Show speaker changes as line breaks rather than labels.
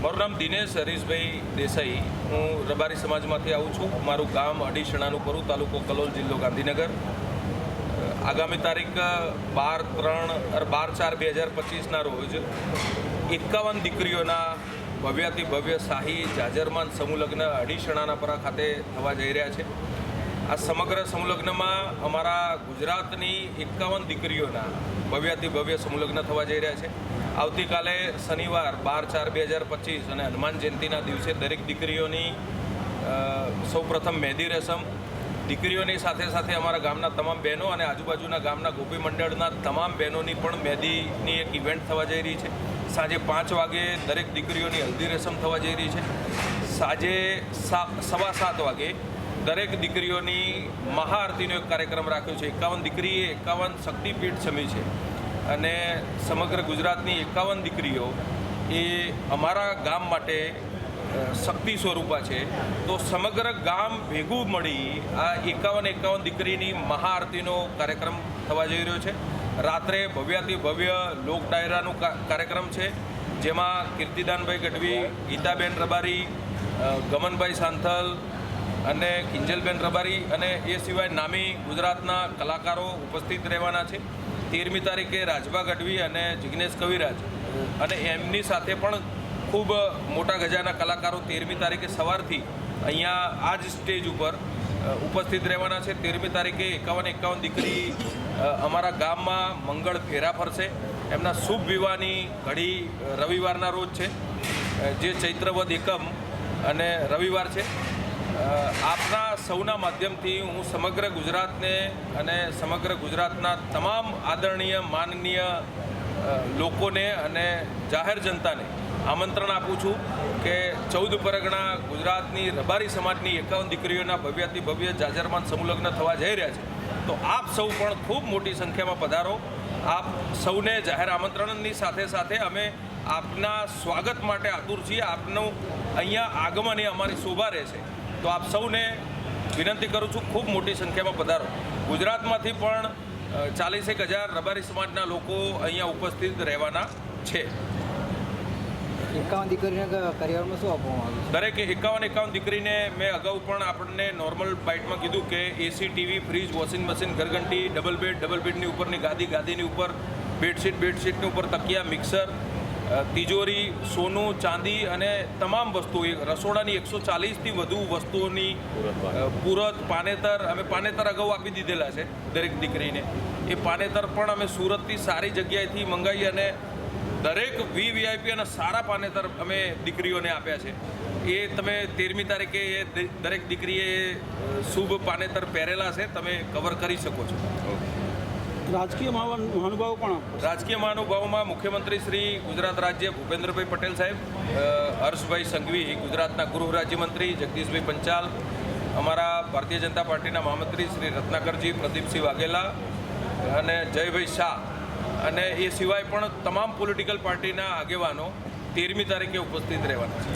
મારું નામ દિનેશ હરીશભાઈ દેસાઈ। હું રબારી સમાજમાંથી આવું છું। મારું ગામ અડીસણાનું પરુ, તાલુકો કલોલ, જિલ્લો ગાંધીનગર। આગામી તારીખ 12/4/2025ના રોજ 51 દીકરીઓના ભવ્યાતિ ભવ્ય શાહી જાજરમાન સમૂહલગ્ન અડીસણાના પરા ખાતે થવા જઈ રહ્યા છે। આ સમગ્ર સમૂહલગ્નમાં અમારા ગુજરાતની 51 દીકરીઓના ભવ્યાતિ ભવ્ય સમૂહલગ્ન થવા જઈ રહ્યા છે। આવતીકાલે શનિવાર 12/4/2025 અને હનુમાન જયંતિના દિવસે દરેક દીકરીઓની સૌપ્રથમ મહેંદી રસમ, દીકરીઓની સાથે સાથે અમારા ગામના તમામ બહેનો અને આજુબાજુના ગામના ગોપી મંડળના તમામ બહેનોની પણ મહેંદીની એક ઇવેન્ટ થવા જઈ રહી છે। સાંજે 5 વાગે દરેક દીકરીઓની હલ્દી રસમ થવા જઈ રહી છે। સાંજે 7:15 વાગે દરેક દીકરીઓની મહાઆરતીનો એક કાર્યક્રમ રાખ્યો છે। 51 દીકરીએ 51 શક્તિપીઠ સમી છે અને સમગ્ર ગુજરાતની 51 દીકરીઓ એ અમારા ગામ માટે શક્તિ સ્વરૂપા છે। તો સમગ્ર ગામ ભેગું મળી આ 51 દીકરીની મહાઆરતીનો કાર્યક્રમ થવા જઈ રહ્યો છે। રાત્રે ભવ્યાતિ ભવ્ય લોક ડાયરાનું કાર્યક્રમ છે, જેમાં કીર્તિદાનભાઈ ગઢવી, ગીતાબેન રબારી, ગમનભાઈ સાંથલ અને કિંજલબેન રબારી અને એ સિવાય નામી ગુજરાતના કલાકારો ઉપસ્થિત રહેવાના છે। 13મી તારીખે રાજભા ગઢવી અને જિગ્નેશ કવિરાજ અને એમની સાથે પણ ખૂબ મોટા ગજાના કલાકારો 13મી તારીખે સવારથી અહીંયા આ જ સ્ટેજ ઉપર ઉપસ્થિત રહેવાના છે। 13મી તારીખે 51 દીકરી અમારા ગામમાં મંગળ ફેરા ફરશે। એમના શુભ વિવાહની ઘડી રવિવારના રોજ છે, જે ચૈત્રવદ એકમ અને રવિવાર છે। આપના સૌના માધ્યમથી હું સમગ્ર ગુજરાતને અને સમગ્ર ગુજરાતના તમામ આદરણીય માનનીય લોકોને અને જાહેર જનતાને આમંત્રણ આપું છું કે 14 પરગણા ગુજરાતની રબારી સમાજની 51 દીકરીઓના ભવ્યાતિ ભવ્ય જાજરમાન સમૂહલગ્ન થવા જઈ રહ્યા છે। તો આપ સૌ પણ ખૂબ મોટી સંખ્યામાં પધારો। આપ સૌને જાહેર આમંત્રણની સાથે સાથે અમે આપના સ્વાગત માટે આતુર છીએ। આપનું અહીંયા આગમન એ અમારી શોભા રહેશે। તો આપ સૌને વિનંતી કરું છું, ખૂબ મોટી સંખ્યામાં પધારો। ગુજરાતમાંથી પણ 40,000 રબારી સમાજના લોકો અહીંયા ઉપસ્થિત રહેવાના છે।
51 દીકરીને કરિયરમાં શું આપવામાં આવ્યું?
દરેક 51 દીકરીને મેં અગાઉ પણ આપણને નોર્મલ બાઇટમાં કીધું કે AC, TV, fridge, washing machine, ઘરઘંટી, ડબલ બેડની ઉપરની ગાદીની ઉપર બેડશીટની ઉપર તકિયા, મિક્સર, તિજોરી, સોનું, ચાંદી અને તમામ વસ્તુઓ, રસોડાની 140થી વધુ વસ્તુઓની પૂરત, પાનેતર, અમે પાનેતર અગાઉ આપી દીધેલા છે દરેક દીકરીને। એ પાનેતર પણ અમે સુરતથી સારી જગ્યાએથી મંગાવી અને દરેક VVIP અને સારા પાનેતર અમે દીકરીઓને આપ્યા છે। એ તમે 13મી તારીખે એ દરેક દીકરીએ શુભ પાનેતર પહેરેલા છે, તમે કવર કરી શકો છો।
રાજકીય મહાનુભાવો પણ
રાજકીય મહાનુભાવોમાં મુખ્યમંત્રી શ્રી ગુજરાત રાજ્ય ભૂપેન્દ્રભાઈ પટેલ સાહેબ, હર્ષભાઈ સંઘવી ગુજરાતના ગૃહ રાજ્યમંત્રી, જગદીશભાઈ પંચાલ, અમારા ભારતીય જનતા પાર્ટીના મહામંત્રી શ્રી રત્નાકરજી, પ્રદીપસિંહ વાઘેલા અને જયભાઈ શાહ અને એ સિવાય પણ તમામ પોલિટિકલ પાર્ટીના આગેવાનો 13મી તારીખે ઉપસ્થિત રહેવાના છે।